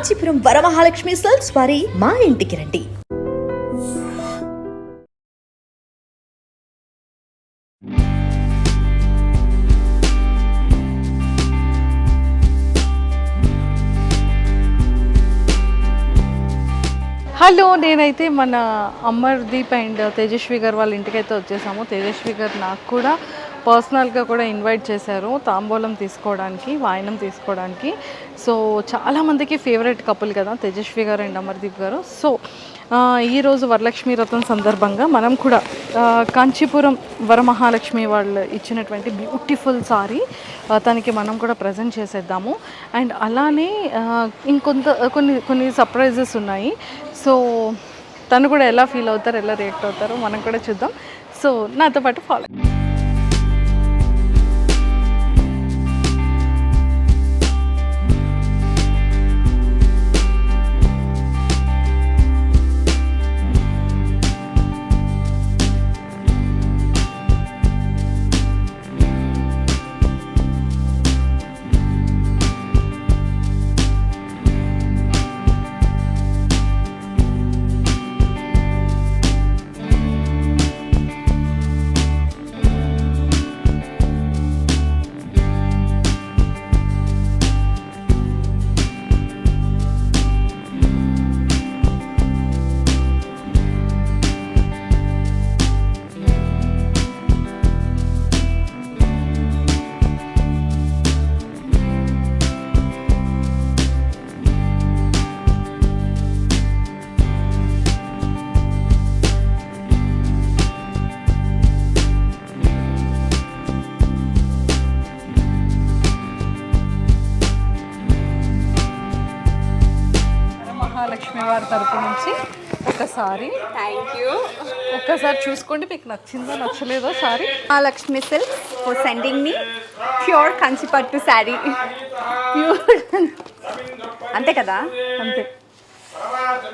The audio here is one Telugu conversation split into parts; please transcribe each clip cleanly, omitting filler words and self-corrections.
కాంచీపురం వరమహాలక్ష్మి సిల్క్స్ వారి మా ఇంటికి రండి. హలో, నేనైతే మన అమర్దీప్ అండ్ తేజస్వి గారు వాళ్ళ ఇంటికైతే వచ్చేసాము. తేజస్వి గారు నాకు కూడా పర్సనల్గా కూడా ఇన్వైట్ చేశారు తాంబూలం తీసుకోవడానికి, వాయనం తీసుకోవడానికి. సో చాలామందికి ఫేవరెట్ కపుల్ కదా తేజస్వి గారు అండ్ అమర్దీప్ గారు. సో ఈరోజు వరలక్ష్మి వ్రతం సందర్భంగా మనం కూడా కాంచీపురం వరమహాలక్ష్మి వాళ్ళు ఇచ్చినటువంటి బ్యూటిఫుల్ సారీ తనకి మనం కూడా ప్రజెంట్ చేసేద్దాము. అండ్ అలానే కొన్ని సర్ప్రైజెస్ ఉన్నాయి. సో తను కూడా ఎలా ఫీల్ అవుతారు, ఎలా రియాక్ట్ అవుతారో మనం కూడా చూద్దాం. సో నాతో పాటు ఫాలో. మహాలక్ష్మి వారి తరపు నుంచి ఒకసారి థ్యాంక్ యూ. ఒక్కసారి చూసుకోండి, మీకు నచ్చిందో నచ్చలేదో sari. Mahalakshmi silk for sending me pure కంచిపట్టు శారీ. ప్యూర్ అంతే కదా? అంతే.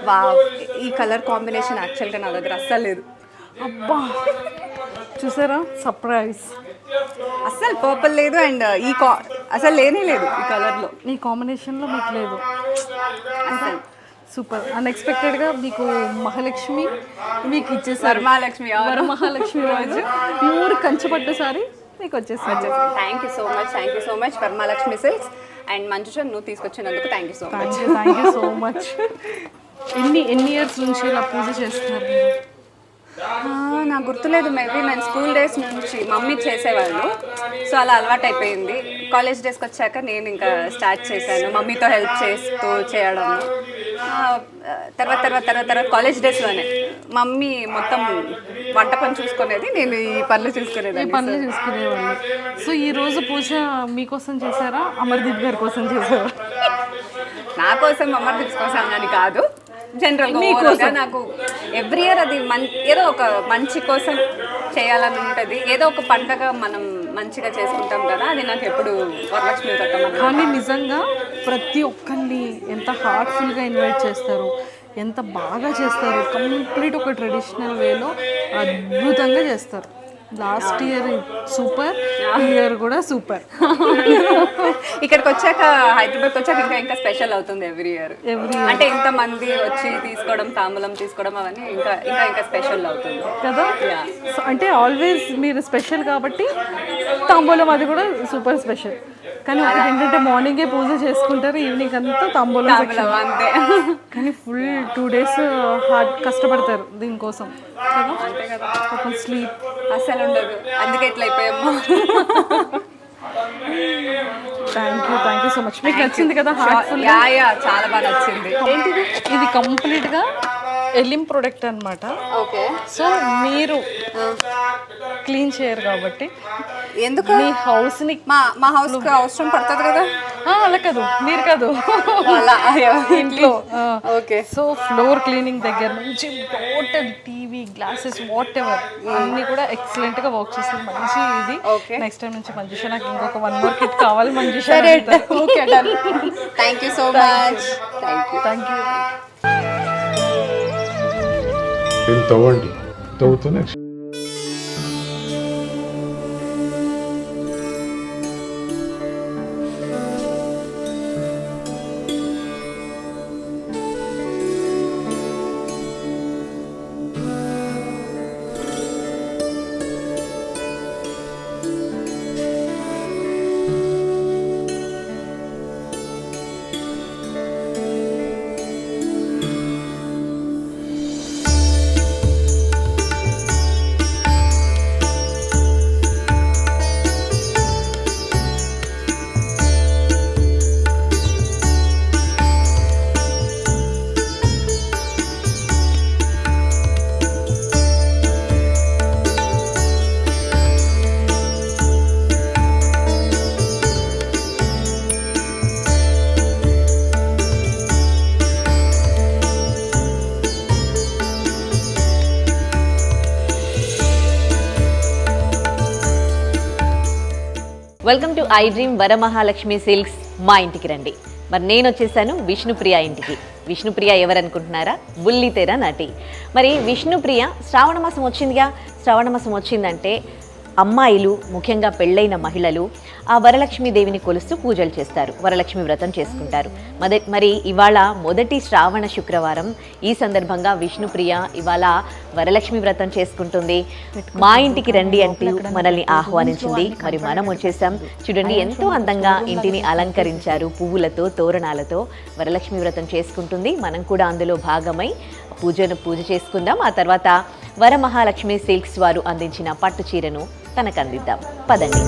వావ్, ఈ కలర్ కాంబినేషన్ యాక్చువల్గా నా దగ్గర అస్సలు లేదు. అబ్బా చూసారా, సర్ప్రైజ్. అస్సలు పర్పుల్ లేదు అండ్ అసలు లేనే లేదు ఈ కలర్లో. ఈ కాంబినేషన్లో మీకు లేదు అసలు సూపర్. అన్ఎక్స్పెక్టెడ్గా మీకు మహాలక్ష్మి మీకు ఇచ్చేసారు. వరమహాలక్ష్మి రోజు ప్యూర్ కంచిపట్టు సారీ మీకు వచ్చేసారు. Thank you so much Varamahalakshmi silks and Manjusha, నువ్వు తీసుకొచ్చినందుకు thank you so much. Thank you so much. ఎన్ని ఇయర్స్ నుంచి ఇలా పూజ చేస్తున్నారు మీరు? నాకు గుర్తులేదు, మేబీ నేను స్కూల్ డేస్ నుంచి మమ్మీ చేసేవాళ్ళు, సో అలా అలవాటు అయిపోయింది. కాలేజ్ డేస్కి వచ్చాక నేను ఇంకా స్టార్ట్ చేశాను మమ్మీతో హెల్ప్ చేస్తూ చేయడం. తర్వాత కాలేజ్ డేస్లోనే మమ్మీ మొత్తం వంట పని చూసుకునేది, నేను ఈ పనులు చూసుకునేవాళ్ళు. సో ఈ రోజు పూజ మీకోసం చేశారా, అమర్దీప్ గారి కోసం చేశారా? నా కోసం అమర్దీప్ కోసం అని కాదు, జనరల్గా నాకు ఎవ్రీ ఇయర్ అది ఏదో ఒక మంచి కోసం చేయాలని ఉంటుంది. ఏదో ఒక పండగ మనం మంచిగా చేసుకుంటాం కదా, అది నాకు ఎప్పుడు వరలక్ష్మి వ్రతం. కానీ నిజంగా ప్రతి ఒక్కరిని ఎంత హార్ట్ఫుల్గా ఇన్వైట్ చేస్తారు, ఎంత బాగా చేస్తారు. కంప్లీట్ ఒక ట్రెడిషనల్ వేలో అద్భుతంగా చేస్తారు. లాస్ట్ ఇయర్ సూపర్, ఈ ఇయర్ కూడా సూపర్. ఇక్కడికి వచ్చాక, హైదరాబాద్కి వచ్చాక ఇంకా స్పెషల్ అవుతుంది ఎవ్రీ ఇయర్. అంటే ఇంతమంది వచ్చి తీసుకోవడం, తాంబూలం తీసుకోవడం, అవన్నీ ఇంకా స్పెషల్ అవుతుంది కదా. అంటే ఆల్వేస్ మీరు స్పెషల్ కాబట్టి తాంబూలం అది కూడా సూపర్ స్పెషల్. కానీ ఒకటి ఏంటంటే మార్నింగే పూజ చేసుకుంటారు, ఈవినింగ్ అంతా తాంబూలం అంతే. కానీ ఫుల్ 2 days హార్డ్ కష్టపడతారు దీనికోసం కదా. అంతే కదా, ఒక స్లీప్ అసలు ఉండదు, అందుకే ఇట్లా అయిపోయాము. Thank you so much. మీకు నచ్చింది కదా హార్ట్ఫుల్? చాలా బాగా నచ్చింది. ఏంటిది? ఇది కంప్లీట్గా ఎలిమ్ ప్రొడక్ట్ అనమాట. ఓకే. సో మీరు క్లీన్ చేయరు కాబట్టి ఎందుకు మీ హౌస్ని మా హౌస్కి అవసరం పడుతుంది కదా. అలా కాదు, మీరు కాదు, ఇంట్లో. ఓకే. సో ఫ్లోర్ క్లీనింగ్ దగ్గర నుంచి total TV, glasses, what ever అన్ని కూడా ఎక్సలెంట్ గా వర్క్ చేస్తుంది. మంచి ఇది. నెక్స్ట్ టైం నుంచి మంజుష నాకు ఇంకొక 1 more kit కావాలి Manjusha. Okay, done. Thank you so much. Thank you. తవ్వండి, తవ్వుతూనే welcome to I dream Varamahalakshmi silks మా ఇంటికి రండి. మరి నేను వచ్చేసాను విష్ణుప్రియ ఇంటికి. విష్ణుప్రియ ఎవరనుకుంటున్నారా? బుల్లితెర నటి. మరి విష్ణుప్రియ శ్రావణ మాసం వచ్చిందిగా. శ్రావణ మాసం వచ్చిందంటే అమ్మాయిలు, ముఖ్యంగా పెళ్ళైన మహిళలు ఆ వరలక్ష్మీదేవిని కొలుస్తూ పూజలు చేస్తారు, వరలక్ష్మి వ్రతం చేసుకుంటారు. మరి ఇవాళ మొదటి శ్రావణ శుక్రవారం. ఈ సందర్భంగా విష్ణుప్రియ ఇవాళ వరలక్ష్మి వ్రతం చేసుకుంటుంది. మా ఇంటికి రండి అంటూ మనల్ని ఆహ్వానించింది. మరి మనం వచ్చేసాం. చూడండి ఎంతో అందంగా ఇంటిని అలంకరించారు పువ్వులతో, తోరణాలతో. వరలక్ష్మి వ్రతం చేసుకుంటుంది. మనం కూడా అందులో భాగమై పూజ చేసుకుందాం. ఆ తర్వాత వరమహాలక్ష్మి సిల్క్స్ వారు అందించిన పట్టు చీరను తనకు అందిద్దాం. పదండి.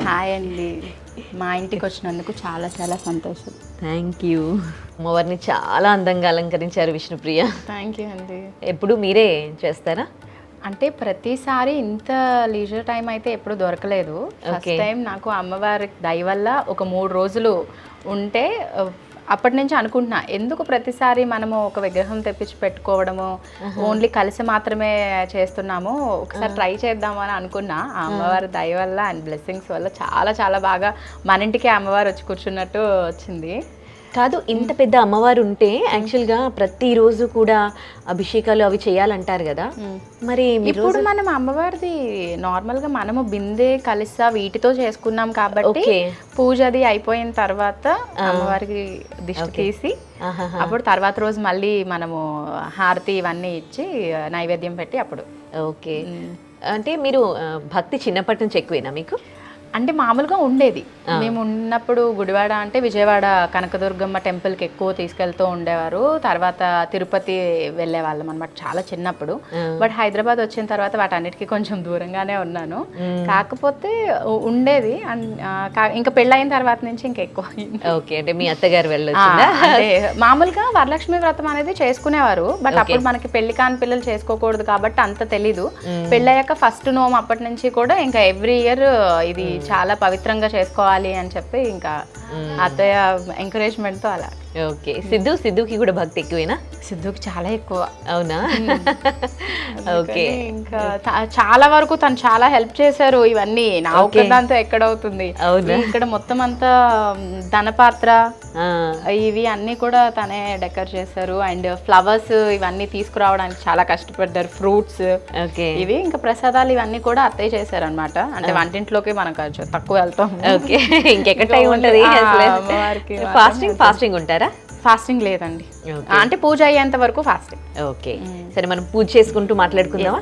హాయ్ అండి, మా ఇంటికి వచ్చినందుకు చాలా చాలా సంతోషం. Thank you. అమ్మవారిని చాలా అందంగా అలంకరించారు విష్ణుప్రియ. థ్యాంక్ యూ అండి. ఎప్పుడు మీరే చేస్తారా? అంటే ప్రతిసారి ఇంత లీజర్ టైం అయితే ఎప్పుడు దొరకలేదు. ఫస్ట్ టైం నాకు అమ్మవారి దయ వల్ల ఒక 3 రోజులు ఉంటే అప్పటి నుంచి అనుకుంటున్నా, ఎందుకు ప్రతిసారి మనము ఒక విగ్రహం తెప్పించి పెట్టుకోవడము, ఓన్లీ కలిసి మాత్రమే చేస్తున్నాము, ఒకసారి ట్రై చేద్దాము అని అనుకున్నా. ఆ అమ్మవారి దయ వల్ల అండ్ బ్లెస్సింగ్స్ వల్ల చాలా చాలా బాగా మన ఇంటికి అమ్మవారు వచ్చి కూర్చున్నట్టు వచ్చింది. కాదు, ఇంత పెద్ద అమ్మవారు ఉంటే యాక్చువల్గా ప్రతిరోజు కూడా అభిషేకాలు అవి చేయాలంటారు కదా. మరి ఇప్పుడు మనం అమ్మవారిది నార్మల్గా మనము బిందె కలిసా వీటితో చేసుకున్నాం కాబట్టి పూజ అది అయిపోయిన తర్వాత అమ్మవారికి దిష్టి తీసి అప్పుడు తర్వాత రోజు మళ్ళీ మనము హారతి ఇవన్నీ ఇచ్చి నైవేద్యం పెట్టి అప్పుడు. ఓకే, అంటే మీరు భక్తి చిన్నప్పటి నుంచి ఎక్కువేనా మీకు? అంటే మామూలుగా ఉండేది. మేము ఉన్నప్పుడు గుడివాడ అంటే విజయవాడ కనకదుర్గమ్మ టెంపుల్కి ఎక్కువ తీసుకెళ్తూ ఉండేవారు. తర్వాత తిరుపతి వెళ్ళే వాళ్ళం అనమాట చాలా చిన్నప్పుడు. బట్ హైదరాబాద్ వచ్చిన తర్వాత వాటన్నిటికీ కొంచెం దూరంగానే ఉన్నాను. కాకపోతే ఉండేది. ఇంకా పెళ్ళైన తర్వాత నుంచి ఇంకా ఎక్కువ. ఓకే, అంటే మీ అత్తగారు అంటే మామూలుగా వరలక్ష్మి వ్రతం అనేది చేసుకునేవారు. బట్ అప్పుడు మనకి పెళ్లి కాని పిల్లలు చేసుకోకూడదు కాబట్టి అంత తెలీదు. పెళ్ళయ్యాక ఫస్ట్ నోమ్ అప్పటి నుంచి కూడా ఇంకా ఎవ్రీ ఇయర్ ఇది చాలా పవిత్రంగా చేసుకోవాలి అని చెప్పి ఇంకా అత్తయ్య ఎంకరేజ్మెంట్ తో అలా. ఓకే, సిద్ధుకి కూడా భక్తి ఎక్కువేనా? సిద్ధుకి చాలా ఎక్కువ. అవునా? ఓకే, ఇంకా చాలా వరకు తను చాలా హెల్ప్ చేశారు. ఇవన్నీ నా ఒక్కదాంతో ఎక్కడవుతుంది. ఇక్కడ మొత్తం అంతా ధనపాత్ర ఇవి అన్ని కూడా తనే డెకర్ చేశారు. అండ్ ఫ్లవర్స్ ఇవన్నీ తీసుకురావడానికి చాలా కష్టపడ్డారు. ఫ్రూట్స్ ఇవి ఇంకా ప్రసాదాలు ఇవన్నీ కూడా అత్తయ్య చేశారు అనమాట. అంటే వంటింట్లోకి మనం కొంచెం తక్కువ వెళ్తాం. ఓకే, ఇంకెక్కడ టైం ఉంటుంది? ఫాస్టింగ్ ఉంటారా? ఫాస్టింగ్ లేదండి, అంటే పూజ అయ్యేంత వరకు ఫాస్టింగ్. ఓకే, సరే మనం పూజ చేసుకుంటూ మాట్లాడుకుందామా?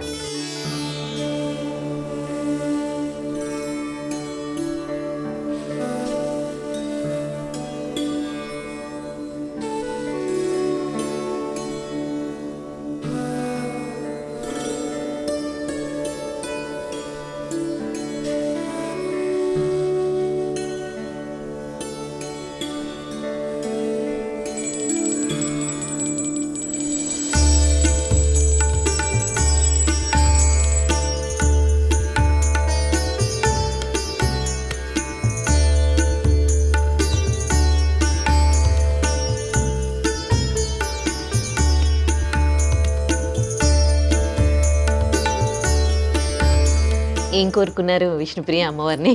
ఏం కోరుకున్నారు విష్ణుప్రియ అమ్మవారిని?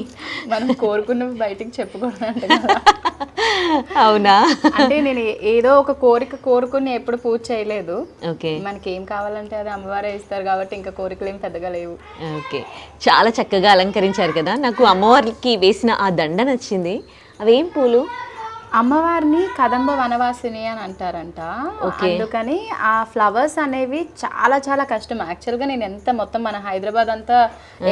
మనం కోరుకున్నవి బయటికి చెప్పకూడదంటే. అవునా? అంటే నేను ఏదో ఒక కోరిక కోరుకుని ఎప్పుడు పూజ చేయలేదు. ఓకే, మనకి ఏం కావాలంటే అది అమ్మవారే ఇస్తారు కాబట్టి ఇంకా కోరికలు ఏం పెద్దగా లేవు. ఓకే, చాలా చక్కగా అలంకరించారు కదా. నాకు అమ్మవారికి వేసిన ఆ దండ నచ్చింది. అవేం పూలు? అమ్మవారిని కదంబ వనవాసిని అని అంటారంట. అందుకని ఆ ఫ్లవర్స్ అనేవి చాలా చాలా కష్టం. యాక్చువల్గా నేను ఎంత మొత్తం మన హైదరాబాద్ అంతా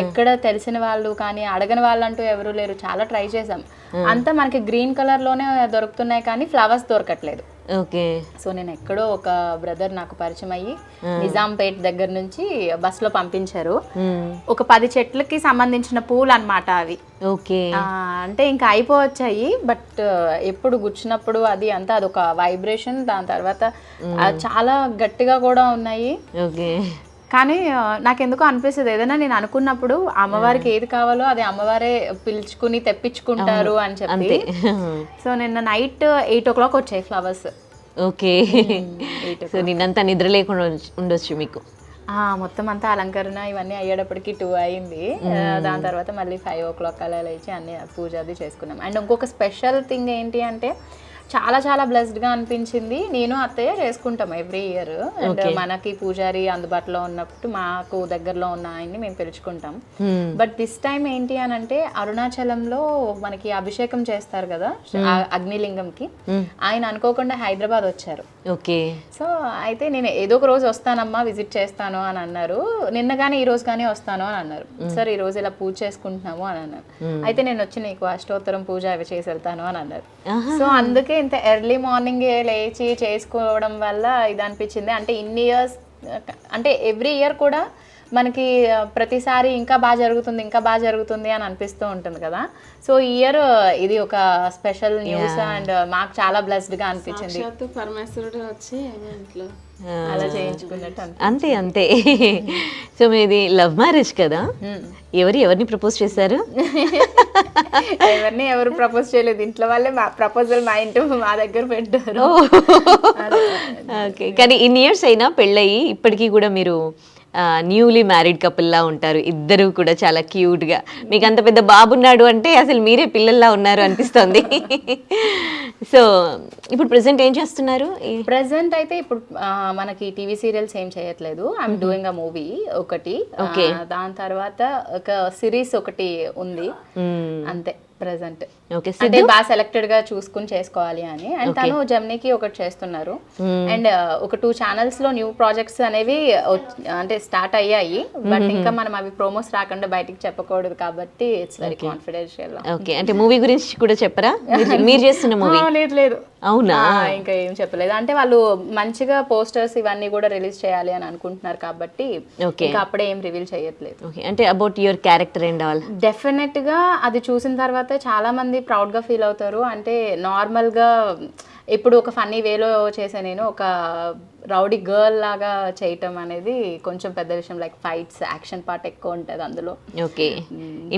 ఎక్కడ తెలిసిన వాళ్ళు కానీ అడగని వాళ్ళు అంటూ ఎవరు లేరు. చాలా ట్రై చేసాం. అంతా మనకి గ్రీన్ కలర్ లోనే దొరుకుతున్నాయి కానీ ఫ్లవర్స్ దొరకట్లేదు. ఓకే, సో నేను ఎక్కడో ఒక బ్రదర్ నాకు పరిచయం అయ్యి నిజాంపేట్ దగ్గర నుంచి బస్ లో పంపించారు. ఒక 10 చెట్లకి సంబంధించిన పూలు అన్నమాట అవి. ఓకే, అంటే ఇంకా అయిపోవచ్చాయి. బట్ ఎప్పుడు గుచ్చినప్పుడు అది అంతా అదొక వైబ్రేషన్. దాని తర్వాత చాలా గట్టిగా కూడా ఉన్నాయి. ఓకే, కానీ నాకెందుకో అనిపిస్తుంది ఏదైనా నేను అనుకున్నప్పుడు అమ్మవారికి ఏది కావాలో అది అమ్మవారే పిలుచుకుని తెప్పించుకుంటారు అని చెప్పి. సో నిన్న నైట్ 8 o'clock వచ్చాయి ఫ్లవర్స్. ఓకే, సో నిన్నంతా నిద్ర లేకుండా ఉండొచ్చు మీకు. మొత్తం అంతా అలంకరణ ఇవన్నీ అయ్యేటప్పటికి 2 అయింది. దాని తర్వాత మళ్ళీ 5 o'clock అలా లేచి అన్ని పూజ అది చేసుకున్నాం. అండ్ ఇంకొక స్పెషల్ థింగ్ ఏంటి అంటే చాలా చాలా బ్లెస్డ్గా అనిపించింది. నేను అత్తయ్య చేసుకుంటాం ఎవ్రీ ఇయర్. అండ్ మనకి పూజారి అందుబాటులో ఉన్నప్పుడు మాకు దగ్గరలో ఉన్న ఆయన్ని మేము పిలుచుకుంటాం. బట్ దిస్ టైం ఏంటి అని అంటే అరుణాచలంలో మనకి అభిషేకం చేస్తారు కదా అగ్నిలింగంకి, ఆయన అనుకోకుండా హైదరాబాద్ వచ్చారు. ఓకే, సో అయితే నేను ఏదో ఒక రోజు వస్తానమ్మా విజిట్ చేస్తాను అని అన్నారు. నిన్న కానీ ఈ రోజు కానీ వస్తాను అని అన్నారు. సార్ ఈ రోజు ఇలా పూజ చేసుకుంటున్నాము అని అన్నారు. అయితే నేను వచ్చి నీకు అష్టోత్తరం పూజ అవి చేసి వెళ్తాను అని అన్నారు. సో అందుకే ఇంత ఎర్లీ మార్నింగ్ లేచి చేసుకోవడం వల్ల ఇది అనిపించింది. అంటే ఇన్ని ఇయర్స్ అంటే ఎవ్రీ ఇయర్ కూడా మనకి ప్రతిసారి ఇంకా బాగా జరుగుతుంది ఇంకా బాగా జరుగుతుంది అని అనిపిస్తూ ఉంటుంది కదా. సో ఈ ఇయర్ ఇది ఒక స్పెషల్ న్యూస్ అండ్ మాకు చాలా బ్లెస్డ్గా అనిపించింది. పరమేశ్వరుడు వచ్చి అలా చేయించుకున్నట్టు అంతే అంతే. సో మీది లవ్ మ్యారేజ్ కదా, ఎవరిని ప్రపోజ్ చేశారు? ఎవరు ప్రపోజ్ చేయలేదు, ఇంట్లో వాళ్ళే ప్రపోజల్ మా దగ్గర పెట్టారు. ఓకే, కానీ ఇన్ని ఇయర్స్ అయినా పెళ్ళయి ఇప్పటికీ కూడా మీరు న్యూలీ మ్యారీడ్ కపుల్లా ఉంటారు ఇద్దరు కూడా, చాలా క్యూట్గా. మీకు అంత పెద్ద బాబు ఉన్నాడు అంటే అసలు మీరే పిల్లల్లా ఉన్నారు అనిపిస్తుంది. సో ఇప్పుడు ప్రెసెంట్ ఏం చేస్తున్నారు? ప్రెసెంట్ అయితే ఇప్పుడు మనకి టీవీ సీరియల్స్ ఏం చేయట్లేదు. ఐఎమ్ డూయింగ్ అ మూవీ ఒకటి, దాని తర్వాత ఒక సిరీస్ ఒకటి ఉంది అంతే ప్రెసెంట్. అంటే బాగా సెలెక్టెడ్ గా చూసుకుని చేసుకోవాలి అని. అండ్ తను జెమినీకి ఒకటి చేస్తున్నారు. అండ్ ఒక 2 channels లో న్యూ ప్రాజెక్ట్స్ అనేవి అంటే స్టార్ట్ అయ్యాయి. బట్ ఇంకా మనం అవి ప్రోమోస్ రాకుండా బయటికి చెప్పకూడదు కాబట్టి ఇట్స్ వెరీ కాన్ఫిడెన్షియల్. ఓకే, అంటే మూవీ గురించి కూడా చెప్పరా? మీరు చేస్తున్న మూవీ? లేదు, అవునా, ఇంకా ఏం చెప్పలేదు. అంటే వాళ్ళు మంచిగా పోస్టర్స్ ఇవన్నీ కూడా రిలీజ్ చేయాలి అని అనుకుంటున్నారు కాబట్టి ఇంకా అప్పుడే ఏం రివీల్ చేయట్లేదు. అంటే about your character and all definite గా అది చూసిన తర్వాత చాలా మంది ప్రౌడ్ గా ఫీల్ అవుతారు. అంటే నార్మల్ గా ఇప్పుడు ఒక ఫన్నీ వేలో చేసే నేను ఒక రౌడీ గర్ల్ లాగా చేయటం అనేది కొంచెం పెద్ద విషయం. లైక్ ఫైట్స్, యాక్షన్ పార్ట్ ఎక్కువ ఉంటుంది అందులో. ఓకే,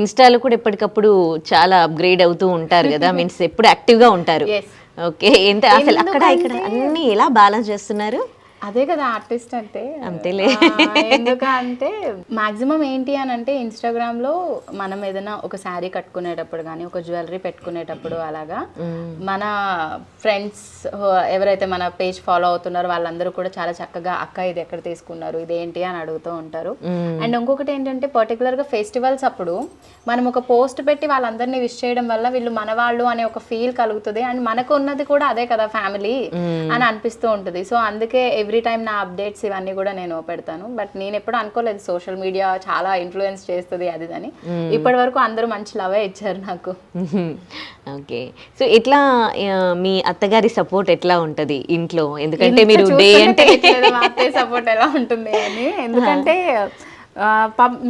ఇన్స్టాలో కూడా ఎప్పటికప్పుడు చాలా అప్గ్రేడ్ అవుతూ ఉంటారు కదా, మీన్స్ ఎప్పుడు యాక్టివ్ గా ఉంటారు. ఓకే, ఎంత అసలు అక్కడ ఇక్కడ అన్ని ఎలా బ్యాలెన్స్ చేస్తున్నారు? అదే కదా ఆర్టిస్ట్ అంటే. అంతేలే. ఎందుకంటే మాక్సిమం ఏంటి అని అంటే ఇన్స్టాగ్రామ్ లో మనం ఏదైనా ఒక శారీ కట్టుకునేటప్పుడు కానీ ఒక జ్యువెలరీ పెట్టుకునేటప్పుడు అలాగా మన ఫ్రెండ్స్ ఎవరైతే మన పేజ్ ఫాలో అవుతున్నారో వాళ్ళందరూ కూడా చాలా చక్కగా అక్క ఇది ఎక్కడ తీసుకున్నారు, ఇదేంటి అని అడుగుతూ ఉంటారు. అండ్ ఇంకొకటి ఏంటంటే పర్టికులర్ గా ఫెస్టివల్స్ అప్పుడు మనం ఒక పోస్ట్ పెట్టి వాళ్ళందరినీ విష్ చేయడం వల్ల వీళ్ళు మన వాళ్ళు అనే ఒక ఫీల్ కలుగుతుంది. అండ్ మనకు ఉన్నది కూడా అదే కదా ఫ్యామిలీ అని అనిపిస్తూ ఉంటుంది. సో అందుకే ఎవ్రీ టైం నా అప్డేట్స్ ఇవన్నీ కూడా నేను పెడతాను. బట్ నేను ఎప్పుడు అనుకోలేదు సోషల్ మీడియా చాలా ఇన్ఫ్లుయెన్స్ చేస్తుంది అది అని. ఇప్పటి వరకు అందరూ మంచి లవే ఇచ్చారు నాకు. ఓకే, సో ఎట్లా మీ అత్తగారి సపోర్ట్ ఎట్లా ఉంటది ఇంట్లో? ఎందుకంటే మీరు డే అంటే అత్తయ్య సపోర్ట్ ఎలా ఉంటుంది అని. ఎందుకంటే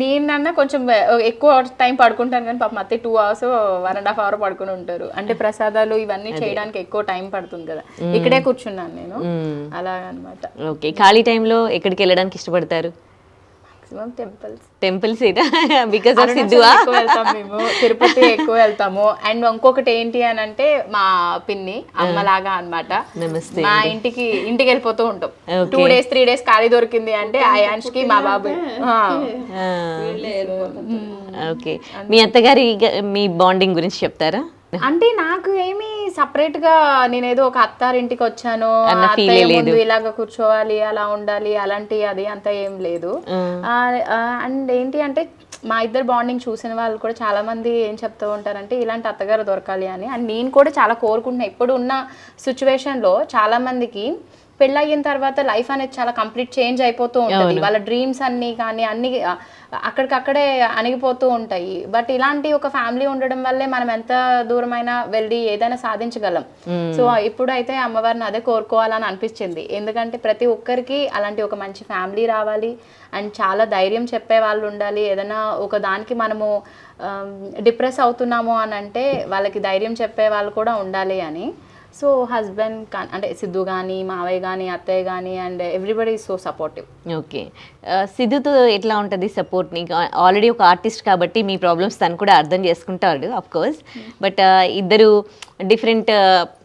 నేనన్నా కొంచెం ఎక్కువ టైం పడుకుంటాను కానీ పాపం అత్తయ్య 2 hours 1.5 hour పడుకుని ఉంటారు. అంటే ప్రసాదాలు ఇవన్నీ చేయడానికి ఎక్కువ టైం పడుతుంది కదా, ఇక్కడే కూర్చున్నాను నేను అలాగనమాట. ఓకే, ఖాళీ టైంలో ఎక్కడికి వెళ్ళడానికి ఇష్టపడతారు? టెంపుల్స్ బికాజ్ ఆఫ్ సిద్ధువా? మేము తిరుపతి ఎక్కువ వెళ్తాము. అండ్ ఇంకొకటి ఏంటి అని అంటే మా పిన్ని అమ్మలాగా అన్నమాట. మా ఇంటికి వెళ్ళిపోతూ ఉంటాం. 2 days 3 days ఖాళీ దొరికింది అంటే ఆయాన్స్ కి మా బాబు. ఓకే, మీ అత్తగారి మీ బాండింగ్ గురించి చెప్తారా? అంటే నాకు ఏమి సపరేట్ గా నేనేదో ఒక అత్తారింటికి వచ్చాను అత్తయ్య ముందు ఇలాగ కూర్చోవాలి అలా ఉండాలి అలాంటి అది అంతా ఏం లేదు. అండ్ ఏంటి అంటే మా ఇద్దరు బాండింగ్ చూసిన వాళ్ళు కూడా చాలా మంది ఏం చెప్తూ ఉంటారంటే ఇలాంటి అత్తగారు దొరకాలి అని. అండ్ నేను కూడా చాలా కోరుకుంటున్నా. ఇప్పుడు ఉన్న సిచ్యువేషన్లో చాలా మందికి పెళ్ళయిన తర్వాత లైఫ్ అనేది చాలా కంప్లీట్ చేంజ్ అయిపోతూ ఉంటుంది. వాళ్ళ డ్రీమ్స్ అన్ని కానీ అన్ని అక్కడికక్కడే అణిగిపోతూ ఉంటాయి. బట్ ఇలాంటి ఒక ఫ్యామిలీ ఉండడం వల్లే మనం ఎంత దూరమైనా వెళ్ళి ఏదైనా సాధించగలం. సో ఇప్పుడైతే అమ్మవారిని అదే కోరుకోవాలని అనిపించింది. ఎందుకంటే ప్రతి ఒక్కరికి అలాంటి ఒక మంచి ఫ్యామిలీ రావాలి అండ్ చాలా ధైర్యం చెప్పే వాళ్ళు ఉండాలి. ఏదైనా ఒక దానికి మనము డిప్రెస్ అవుతున్నాము అని అంటే వాళ్ళకి ధైర్యం చెప్పే వాళ్ళు కూడా ఉండాలి అని. సో హస్బెండ్ అంటే సిద్ధు కానీ మావయ్య కానీ అత్తయ్య కానీ and everybody is so supportive. Okay, సిద్ధుతో ఎట్లా ఉంటుంది సపోర్ట్? నీకు ఆల్రెడీ ఒక ఆర్టిస్ట్ కాబట్టి మీ ప్రాబ్లమ్స్ తను కూడా అర్థం చేసుకుంటాడు అఫ్ కోర్స్, బట్ ఇద్దరు డిఫరెంట్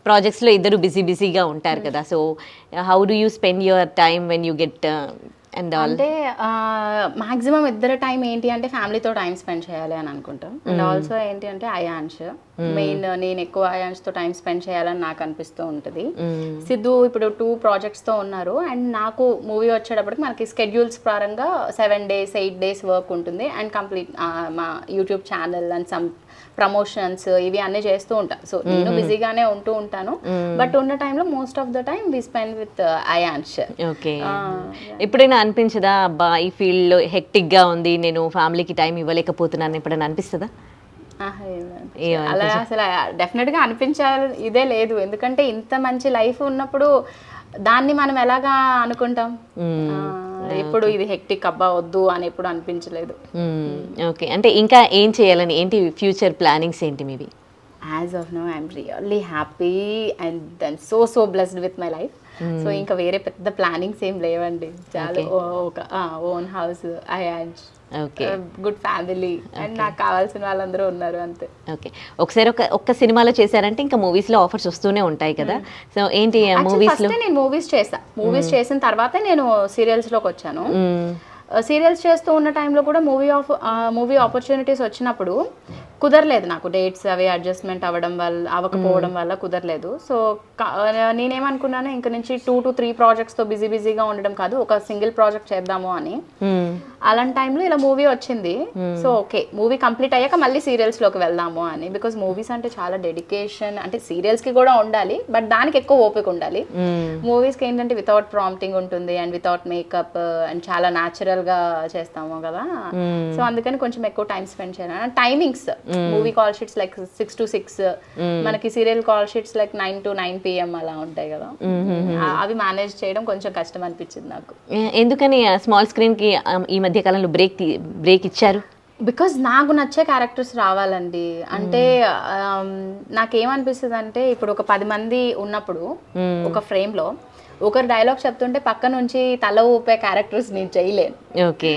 ప్రాజెక్ట్స్లో ఇద్దరు బిజీగా ఉంటారు కదా. So how do you spend your time when you get and all? అంటే మాక్సిమం ఇద్దరు టైం ఏంటి అంటే ఫ్యామిలీతో టైం స్పెండ్ చేయాలి అని అనుకుంటాం. అండ్ ఆల్సో ఏంటి అంటే అయాన్ష్ మెయిన్, నేను ఎక్కువ అయాన్ష్తో టైం స్పెండ్ చేయాలని నాకు అనిపిస్తూ ఉంటుంది. సిద్ధు ఇప్పుడు 2 ప్రాజెక్ట్స్తో ఉన్నారు అండ్ నాకు మూవీ వచ్చేటప్పటికి మనకి స్కెడ్యూల్స్ పరంగా 7 days 8 days వర్క్ ఉంటుంది అండ్ కంప్లీట్ మా YouTube channel and some promotions ఇవి అన్నీ చేస్తూ ఉంటాను. సో నేను బిజీగానే ఉంటూ ఉంటాను, బట్ ఉన్న టైంలో most of the time we spend with Ayansh. Okay, ఎప్పుడైనా అనిపించదా అబ్బా ఈ ఫీల్డ్లో హెక్టిక్గా ఉంది, నేను ఫ్యామిలీకి టైం ఇవ్వలేకపోతున్నాను, ఎప్పుడైనా అనిపిస్తుందా? అలా అసలు డెఫినెట్గా అనిపించాలి ఇదే లేదు, ఎందుకంటే ఇంత మంచి లైఫ్ ఉన్నప్పుడు దాన్ని మనం ఎలాగా అనుకుంటాం. ఎప్పుడు ఇది హెక్టిక్ అబ్బా వద్దు అని ఎప్పుడు అనిపించలేదు. ఓకే, అంటే ఇంకా ఏం చేయాలని, ఏంటి ఫ్యూచర్ ప్లానింగ్స్ ఏంటి మీవి? As of now I'm really happy and I'm so blessed with my life. So ఇంకా వేరే పెద్ద ప్లానింగ్స్ ఏం లేవండి, చాలా ఒక own house, ions, good family and నాకు కావాల్సిన వాళ్ళందరూ ఉన్నారు అంతే. ఓకే, ఒకసారి ఒక్క సినిమాలో చేశారంటే ఇంకా మూవీస్ లో ఆఫర్స్ వస్తూనే ఉంటాయి కదా. సో ఏంటి మూవీస్ లో? నేను మూవీస్ చేసిన తర్వాతే నేను సీరియల్స్ లోకి వచ్చాను. సీరియల్స్ చేస్తూ ఉన్న టైంలో కూడా మూవీ ఆపర్చునిటీస్ వచ్చినప్పుడు కుదరలేదు నాకు, డేట్స్ అవి అడ్జస్ట్మెంట్ అవ్వకపోవడం వల్ల కుదరలేదు. సో నేనేమనుకున్నాను ఇంక నుంచి 2 to 3 ప్రాజెక్ట్స్తో బిజీగా ఉండడం కాదు, ఒక సింగిల్ ప్రాజెక్ట్ చేద్దాము అని. అలాంటి టైంలో ఇలా మూవీ వచ్చింది. సో ఓకే, మూవీ కంప్లీట్ అయ్యాక మళ్ళీ సీరియల్స్లోకి వెళ్దాము అని. బికాజ్ మూవీస్ అంటే చాలా డెడికేషన్, అంటే సీరియల్స్కి కూడా ఉండాలి బట్ దానికి ఎక్కువ ఓపిక ఉండాలి. మూవీస్కి ఏంటంటే వితౌట్ ప్రాంప్టింగ్ ఉంటుంది అండ్ వితౌట్ మేకప్ అండ్ చాలా న్యాచురల్గా చేస్తాము కదా. సో అందుకని కొంచెం ఎక్కువ టైం స్పెండ్ చేయాలి. Timings movie call sheets like 6 to 6, మనకి serial call sheets like 9 to 9 PM అలా ఉంటాయి కదా. అవి మేనేజ్ చేయడం కొంచెం కష్టం అనిపించింది నాకు. ఎందుకని స్మాల్ స్క్రీన్ కి ఈ మధ్య కాలంలో బ్రేక్ ఇచ్చారు? బికాజ్ నాకు నచ్చే క్యారెక్టర్స్ రావాలండి. అంటే నాకేమనిపిస్తుంది అంటే ఇప్పుడు ఒక 10 మంది ఉన్నప్పుడు ఒక ఫ్రేమ్ లో ఒకరు డైలాగ్ చెప్తుంటే పక్క నుంచి తల ఊపే క్యారెక్టర్స్ నేను చేయలేను. ఓకే,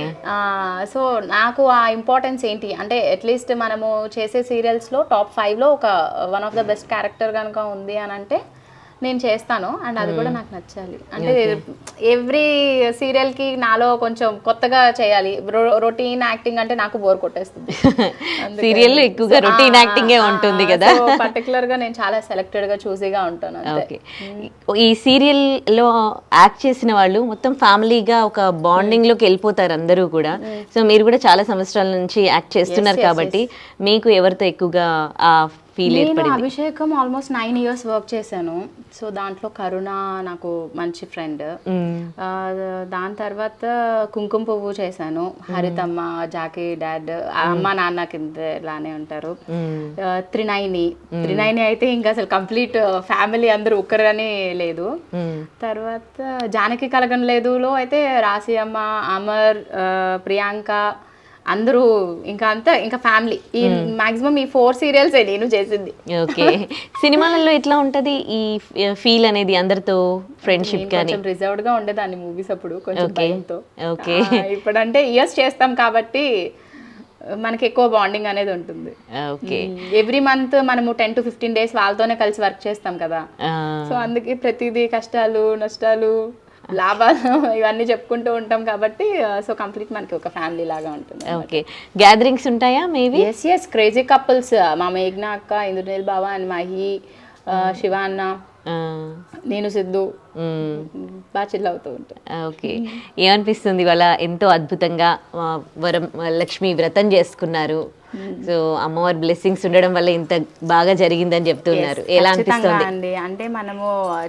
సో నాకు ఆ ఇంపార్టెన్స్ ఏంటి అంటే అట్లీస్ట్ మనము చేసే సీరియల్స్లో టాప్ 5లో ఒక one of the best character కనుక ఉంది అని అంటే నేను చేస్తాను అండ్ అది కూడా నాకు నచ్చాలి. అంటే ఎవ్రీ సీరియల్కి నాలో కొంచెం కొత్తగా చేయాలి. రొటీన్ యాక్టింగ్ అంటే నాకు బోర్ కొట్టేస్తుంది. సీరియల్ ఎక్కువగా రొటీన్ యాక్టింగే ఉంటుంది కదా. పర్టికులర్గా నేను చాలా సెలెక్టెడ్గా చూసీగా ఉంటాను. ఓకే, ఈ సీరియల్లో యాక్ట్ చేసిన వాళ్ళు మొత్తం ఫ్యామిలీగా ఒక బాండింగ్లోకి వెళ్ళిపోతారు అందరూ కూడా. సో మీరు కూడా చాలా సంవత్సరాల నుంచి యాక్ట్ చేస్తున్నారు కాబట్టి మీకు ఎవరితో ఎక్కువగా ఆ ఫీల్ ఏర్పడింది? అభిషేకం ఆల్మోస్ట్ 9 years వర్క్ చేశాను. సో దాంట్లో కరుణ నాకు మంచి ఫ్రెండ్. దాని తర్వాత కుంకుమ పువ్వు చేశాను, హరితమ్మ, జాకీ డాడ్, అమ్మ నాన్న కింద ఇలానే ఉంటారు. త్రినైని అయితే ఇంకా అసలు కంప్లీట్ ఫ్యామిలీ అందరూ ఒక్కరని లేదు. తర్వాత జానకి కలగం లేదులో అయితే రాశి అమ్మ, అమర్, ప్రియాంక అందరూ ఇంకా అంతా ఇంకా ఫ్యామిలీ. ఈ మాక్సిమం ఈ 4 సీరియల్స్ నేను చేసింది. ఓకే, సినిమాలలో ఎట్లా ఉంటది ఈ ఫీల్ అనేది అందరితో ఫ్రెండ్షిప్ కానీ? కొంచెం రిజర్వ్డ్ గా ఉండేదాన్ని మూవీస్ అప్పుడు, కొంచెం భయంతో. ఓకే, ఇప్పుడు అంటే ఇయర్స్ చేస్తాం కాబట్టి మనకి ఎక్కువ బాండింగ్ అనేది ఉంటుంది. ఓకే, ఎవ్రీ మంత్ మనము 10 to 15 days వాళ్ళతోనే కలిసి వర్క్ చేస్తాం కదా. సో అందుకే ప్రతిదీ కష్టాలు నష్టాలు లాభాలు ఇవన్నీ చెప్పుకుంటూ ఉంటాం కాబట్టి సో కంప్లీట్ మనకి ఒక ఫ్యామిలీ లాగా ఉంటుంది. ఓకే, గ్యాదరింగ్స్ ఉంటాయా మేబీ? ఎస్ క్రేజీ కపుల్స్, మా మేఘ్నా అక్క, ఇంద్రనీల్ బావ అండ్ మహి, శివ అన్న, నేను, సిద్ధు బాగా చిల్ అవుతూ ఉంటాను. ఓకే, ఏమనిపిస్తుంది ఇవాళ ఎంతో అద్భుతంగా లక్ష్మి వ్రతం చేసుకున్నారు. సో అమ్మవారి బ్లెస్సింగ్స్ ఉండడం వల్ల ఇంత బాగా జరిగిందని చెప్తున్నారు. ఎలా అనిపిస్తుంది అండి? అంటే మనము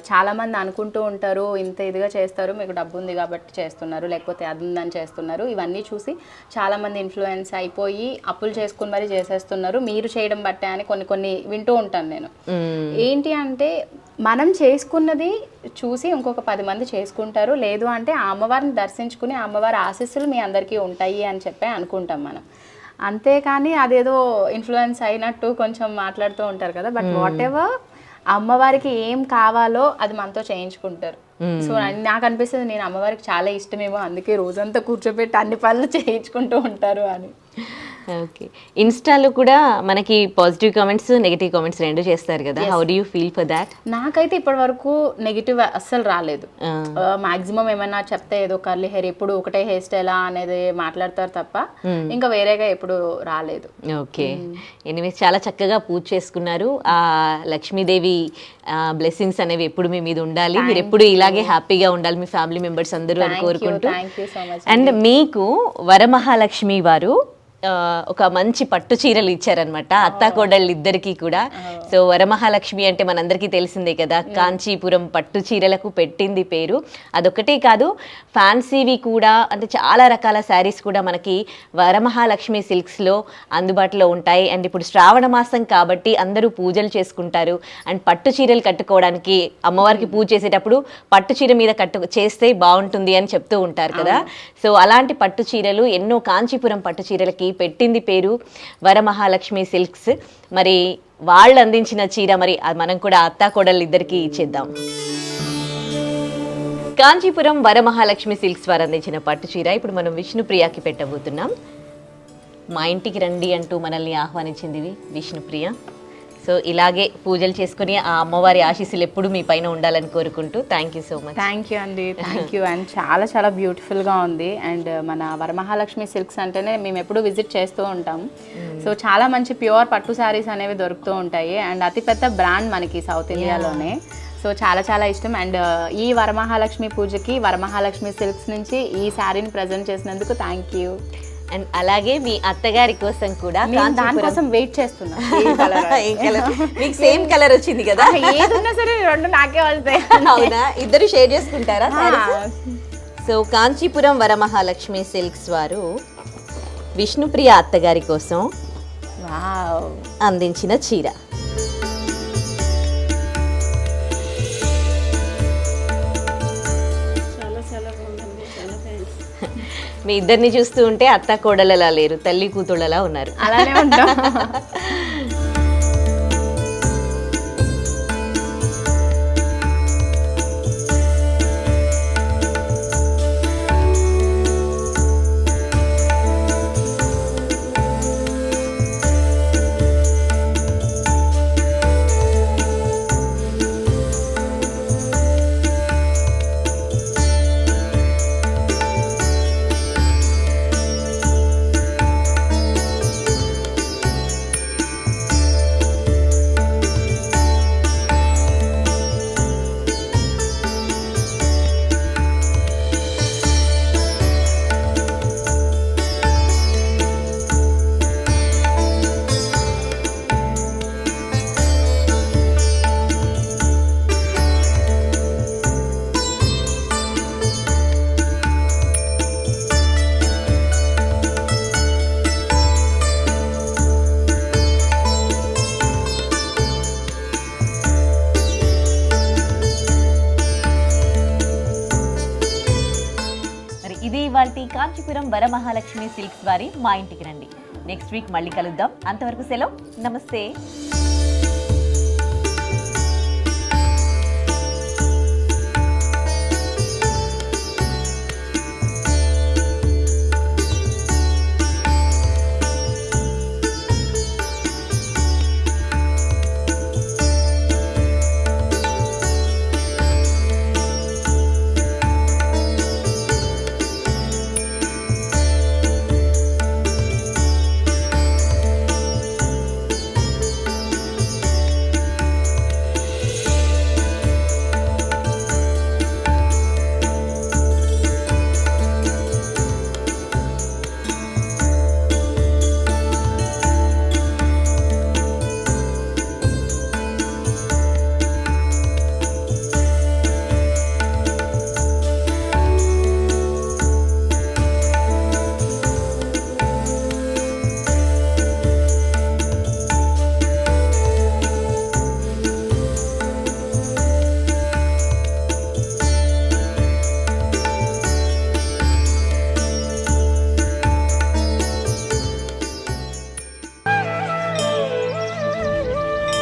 చాలా మంది అనుకుంటూ ఉంటారు ఇంత ఇదిగా చేస్తారు, మీకు డబ్బు ఉంది కాబట్టి చేస్తున్నారు, లేకపోతే అది ఉందని చేస్తున్నారు. ఇవన్నీ చూసి చాలా మంది ఇన్ఫ్లుయెన్స్ అయిపోయి అప్పులు చేసుకుని మరీ చేసేస్తున్నారు, మీరు చేయడం బట్టే అని కొన్ని వింటూ ఉంటాను నేను. ఏంటి అంటే మనం చేసుకున్నది చూసి ఇంకొక 10 మంది చేసుకుంటారు, లేదు అంటే ఆ అమ్మవారిని దర్శించుకుని ఆ అమ్మవారి ఆశీస్సులు మీ అందరికీ ఉంటాయి అని చెప్పి అనుకుంటాం మనం. అంతేకాని అదేదో ఇన్ఫ్లుయెన్స్ అయినట్టు కొంచెం మాట్లాడుతూ ఉంటారు కదా. బట్ వాట్ ఎవర్ అమ్మవారికి ఏం కావాలో అది మనతో చేయించుకుంటారు. సో నాకు అనిపిస్తుంది నేను అమ్మవారికి చాలా ఇష్టమేమో, అందుకే రోజంతా కూర్చోబెట్టి అన్ని పనులు చేయించుకుంటూ ఉంటారు అని. ఓకే, ఇన్స్టాలో కూడా మనకి పాజిటివ్ కామెంట్స్ నెగిటివ్ కామెంట్స్ రెండు చేస్తారు కదా, how do you feel for that? నాకైతే ఇప్పటి వరకు నెగిటివ్ అస్సలు రాలేదు. మాక్సిమం ఏమైనా చెప్తే ఏదో కర్లీ హెయిర్, ఎప్పుడు ఒకటే హెయిర్ స్టైల్ అనేది మాట్లాడతారు తప్ప ఇంకా వేరేగా ఎప్పుడు రాలేదు. ఓకే, ఎనీవేస్ చాలా చక్కగా పూజ చేసుకున్నారు. ఆ లక్ష్మీదేవి బ్లెస్సింగ్స్ అనేవి ఎప్పుడు మీ మీద ఉండాలి, మీరు ఎప్పుడు ఇలాగే హ్యాపీగా ఉండాలి మీ ఫ్యామిలీ మెంబర్స్ అందరూ అని కోరుకుంటూ. అండ్ మీకు వరమహాలక్ష్మి వారు ఒక మంచి పట్టు చీరలు ఇచ్చారనమాట అత్తా కోడళ్ళు ఇద్దరికి కూడా. సో వరమహాలక్ష్మి అంటే మనందరికీ తెలిసిందే కదా, కాంచీపురం పట్టు చీరలకు పెట్టింది పేరు. అదొకటే కాదు, ఫ్యాన్సీవి కూడా, అంటే చాలా రకాల శారీస్ కూడా మనకి వరమహాలక్ష్మి సిల్క్స్లో అందుబాటులో ఉంటాయి. అండ్ ఇప్పుడు శ్రావణ మాసం కాబట్టి అందరూ పూజలు చేసుకుంటారు. అండ్ పట్టు చీరలు కట్టుకోవడానికి అమ్మవారికి పూజ చేసేటప్పుడు పట్టు చీర మీద చేస్తే బాగుంటుంది అని చెప్తూ ఉంటారు కదా. సో అలాంటి పట్టు చీరలు ఎన్నో, కాంచీపురం పట్టు చీరలకి పెట్టింది పేరు వరమహాలక్ష్మి సిల్క్స్. మరి వాళ్ళు అందించిన చీర మరి అది మనం కూడా అత్తా కోడళ్ళు ఇద్దరికి ఇచ్చేద్దాం. కాంచీపురం వరమహాలక్ష్మి సిల్క్స్ వారు అందించిన పట్టు చీర ఇప్పుడు మనం విష్ణుప్రియకి పెట్టబోతున్నాం. మా ఇంటికి రండి అంటూ మనల్ని ఆహ్వానించింది విష్ణుప్రియ. సో ఇలాగే పూజలు చేసుకుని ఆ అమ్మవారి ఆశీస్సులు ఎప్పుడు మీ పైన ఉండాలని కోరుకుంటూ thank you so much. Thank you అండి, థ్యాంక్ యూ. అండ్ చాలా చాలా బ్యూటిఫుల్గా ఉంది. అండ్ మన వరమహాలక్ష్మి సిల్క్స్ అంటేనే మేము ఎప్పుడు విజిట్ చేస్తూ ఉంటాం. సో చాలా మంచి ప్యూర్ పట్టు శారీస్ అనేవి దొరుకుతూ ఉంటాయి. అండ్ అతిపెద్ద బ్రాండ్ మనకి సౌత్ ఇండియాలోనే. సో చాలా చాలా ఇష్టం. అండ్ ఈ వరమహాలక్ష్మి పూజకి వరమహాలక్ష్మి సిల్క్స్ నుంచి ఈ శారీని ప్రజెంట్ చేసినందుకు థ్యాంక్ యూ. అండ్ అలాగే మీ అత్తగారి కోసం కూడా దానికోసం వెయిట్ చేస్తున్నా. మీకు సేమ్ కలర్ వచ్చింది కదా, ఏదున్నా సరే రెండు నాకే వస్తాయి. అవునా, ఇద్దరు షేర్ చేసుకుంటారా? సో కాంచీపురం వరమహాలక్ష్మి సిల్క్స్ వారు విష్ణుప్రియ అత్తగారి కోసం అందించిన చీర. మీ ఇద్దరిని చూస్తూ ఉంటే అత్త కోడలలా లేరు, తల్లి కూతుళ్ళలా ఉన్నారు. అలానే ఉంటాం. ఇవాల్టి కాంచీపురం వరమహాలక్ష్మి సిల్క్స్ వారి మా ఇంటికి రండి. నెక్స్ట్ వీక్ మళ్ళీ కలుద్దాం. అంతవరకు సెలవు, నమస్తే.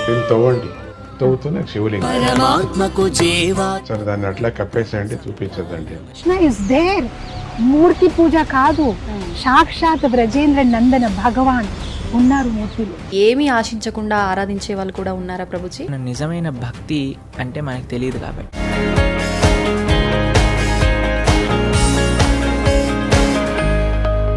దీన్ని తవ్వండి, తవ్వుతూనే శివలింగం. పరమాత్మకు జీవా సరే దాన్ని అట్లా కప్పేసేయండి, చూపించదండి. Krishna is there. మూర్తి పూజ కాదు, సాక్షాత్ బ్రజేంద్ర నందన భగవాన్ ఉన్నారు మూర్తిలో. ఏమీ ఆశించకుండా ఆరాధించే వాళ్ళు కూడా ఉన్నారా ప్రభుజీ? నిజమైన భక్తి అంటే మనకు తెలియదు కాబట్టి